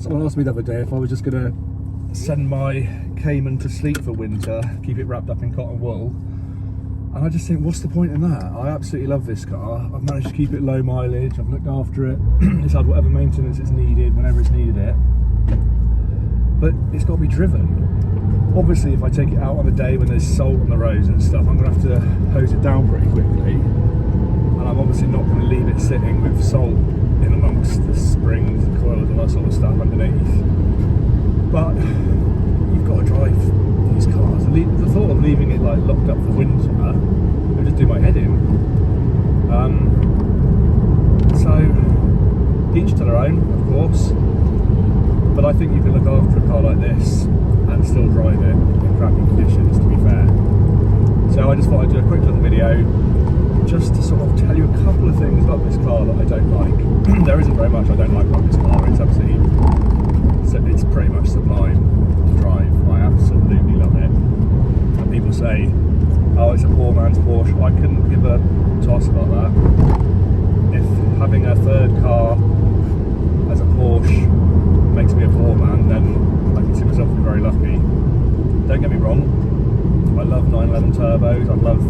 Someone asked me the other day if I was just going to send my Cayman to sleep for winter, keep it wrapped up in cotton wool. And I just think, what's the point in that? I absolutely love this car. I've managed to keep it low mileage, I've looked after it, it's had whatever maintenance it's needed, whenever it's needed it. But it's got to be driven. Obviously, if I take it out on a day when there's salt on the roads and stuff, I'm going to have to hose it down pretty quickly. And I'm obviously not going to leave it sitting with salt in amongst the springs and coils and that sort of stuff underneath. But you've got to drive these cars. The thought of leaving it like locked up for winter would just do my head in. So each to their own, of course. But I think you can look after a car like this and still drive it in crappy conditions, to be fair. So I just thought I'd do a quick little video just to sort of tell you a couple of things about this car that I don't like. There isn't very much I don't like about this car. It's absolutely, it's pretty much sublime to drive. I absolutely love it. And people say, oh, it's a poor man's Porsche. I couldn't give a toss about that. If having a third car as a Porsche makes me a poor man, then I consider myself to be very lucky. Don't get me wrong, I love 911 turbos. I love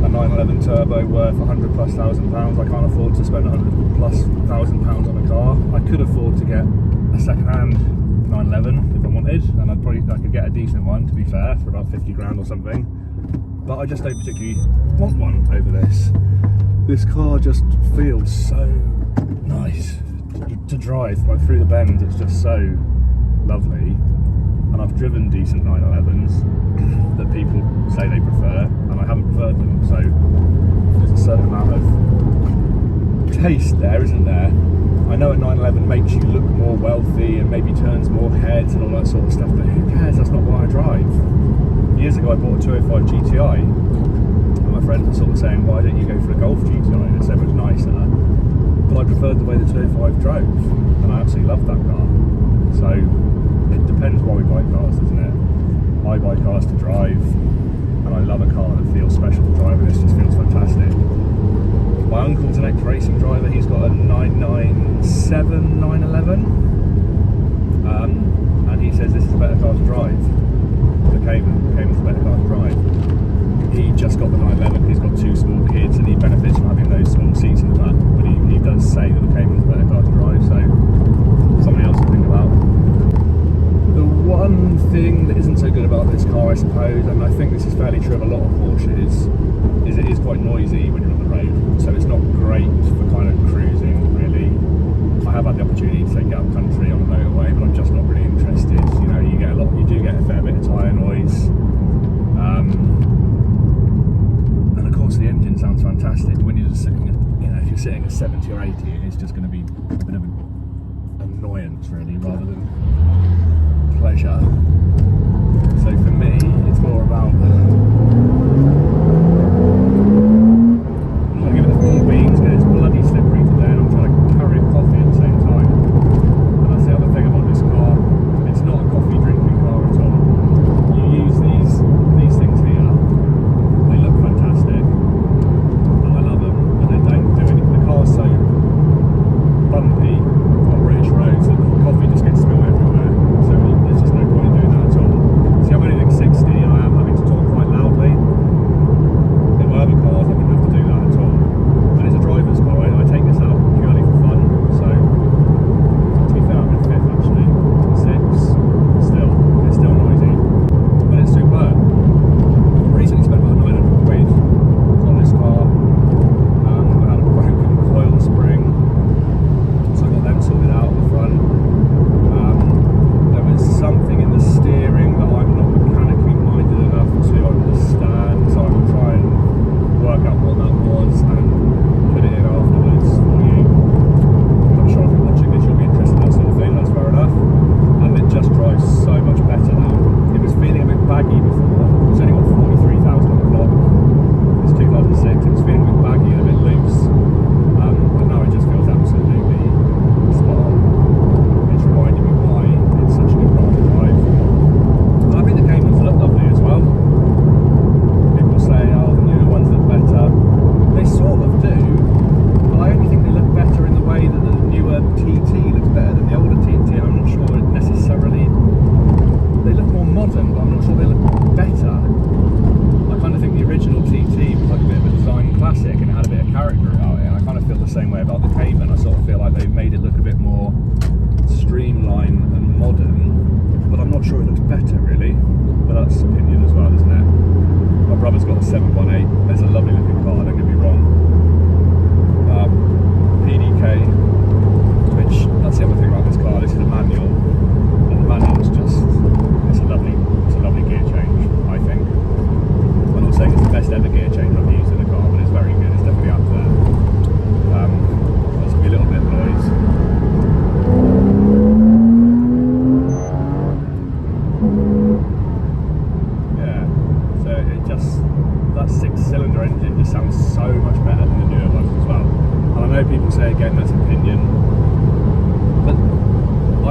a 911 turbo worth 100 plus £1,000. I can't afford to spend 100 plus £1,000 on a car. I could afford to get a second-hand 911 if I wanted, and I could get a decent one, to be fair, for about 50 grand or something. But I just don't particularly want one over this. This car just feels so nice to drive, like through the bends. It's just so lovely. And I've driven decent 911s that people say they prefer, and I haven't preferred them, so there's a certain amount of taste there, isn't there? I know a 911 makes you look more wealthy and maybe turns more heads and all that sort of stuff, but who cares? That's not what I drive. Years ago I bought a 205 GTI, and my friends were sort of saying, why don't you go for a Golf GTI, it's so much nicer. But I preferred the way the 205 drove, and I absolutely loved that car. So it depends why we buy cars, doesn't it? I buy cars to drive, and I love a car that feels special to drive, and this just feels fantastic. My uncle's an ex-racing driver. He's got a 997 911, and he says this is a better car to drive. The Cayman's a better car to drive. He just got the 911. He's got two small kids, and he benefits from having those small seats in the back. But he does say that the Cayman's a better car to drive, so something else to think about. The one thing that isn't so good about this car, I suppose, and I think this is fairly true of a lot of Porsches, is it is quite noisy when you're on the road. So it's not great for kind of cruising, really. I have had the opportunity to take it up country on a motorway, but I'm just not really interested. You know, you do get a fair bit of tyre noise. And of course the engine sounds fantastic. When you're just sitting at, you know, if you're sitting at 70 or 80, it's just going to be a bit of an annoyance, really, rather than pleasure. So for me, it's more about I'm trying to give it the full beans because it's bloody slippery today, and I'm trying to carry a coffee at the same time. And that's the other thing about this car, it's not a coffee drinking car at all. You use these things here, they look fantastic, and I love them, but they don't do anything. The car's so bumpy on British roads that coffee just gets spilled everywhere.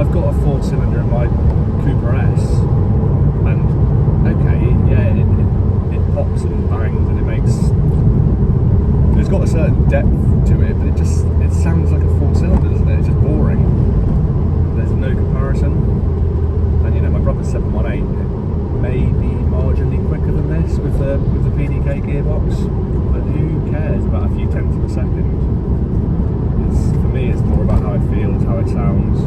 I've got a 4-cylinder in my Cooper S, and okay, yeah, it pops and bangs and it makes. It's got a certain depth to it, but it sounds like a 4-cylinder, doesn't it? It's just boring. There's no comparison. And you know, my brother's 718. It may be marginally quicker than this with the PDK gearbox, but who cares about a few tenths of a second? For me, it's more about how it feels, how it sounds.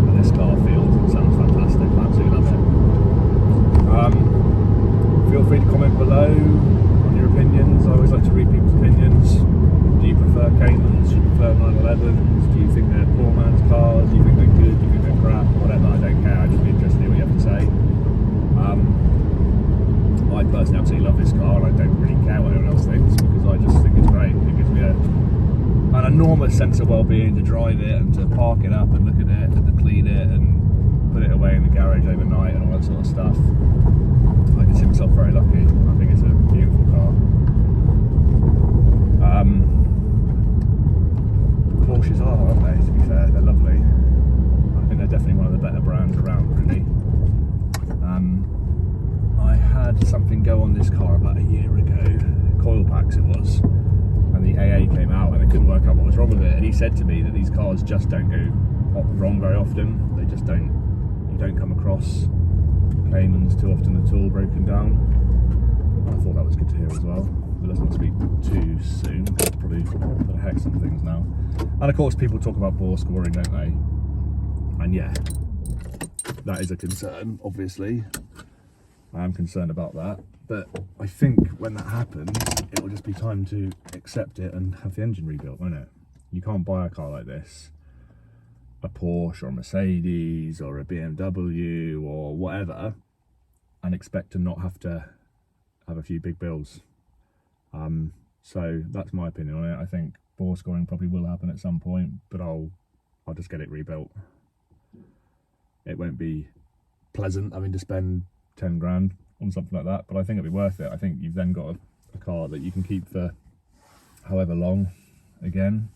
And this car feels and sounds fantastic. I absolutely love it. Feel free to comment below on your opinions. I always like to read people's opinions. Do you prefer Caymans? Do you prefer 911s? Do you think they're poor man's cars? Do you think they're good? Do you think they're crap? Whatever, I don't care. I'd just be interested to hear what you have to say. I personally absolutely love this car, and I don't really care what anyone else thinks because I just think it's great. It gives me an enormous sense of well-being to drive it and to park it up and look at it and to clean it and put it away in the garage overnight and all that sort of stuff. I consider myself very lucky. I think it's a beautiful car. Porsches are, aren't they, to be fair? They're lovely. I think they're definitely one of the better brands around, really. I had something go on this car about a year ago, coil packs it was, and the AA came out and they couldn't work out what was wrong with it, and he said to me that these cars just don't go wrong very often. They just don't, you don't come across Caymans too often at all broken down. I thought that was good to hear as well, but let's not speak too soon, because I'll probably put a hex on things now. And of course people talk about bore scoring, don't they? And yeah, that is a concern, obviously. I am concerned about that, but I think when that happens, it will just be time to accept it and have the engine rebuilt, won't it? You can't buy a car like this, a Porsche or a Mercedes or a BMW or whatever, and expect to not have to have a few big bills. So that's my opinion on it. I think bore scoring probably will happen at some point, but I'll just get it rebuilt. It won't be pleasant having to spend 10 grand on something like that, but I think it'll be worth it. I think you've then got a car that you can keep for however long again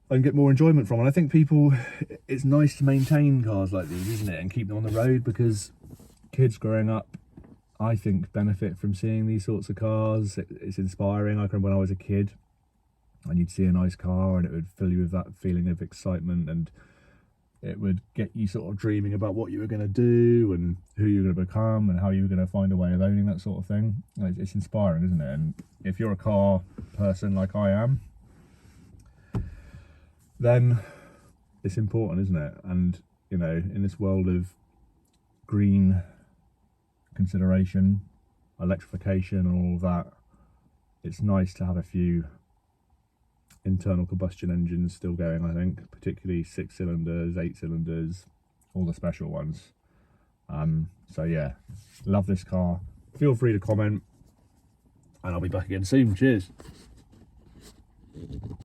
and get more enjoyment from. And I think people, it's nice to maintain cars like these, isn't it, and keep them on the road, because kids growing up, I think, benefit from seeing these sorts of cars. It's inspiring. I can remember when I was a kid and you'd see a nice car and it would fill you with that feeling of excitement, and it would get you sort of dreaming about what you were going to do and who you were going to become and how you were going to find a way of owning that sort of thing. It's inspiring, isn't it? And if you're a car person like I am, then it's important, isn't it? And, you know, in this world of green consideration, electrification and all of that, it's nice to have a few internal combustion engines still going, I think, particularly 6 cylinders, 8 cylinders, all the special ones. So yeah, love this car. Feel free to comment and I'll be back again soon. Cheers.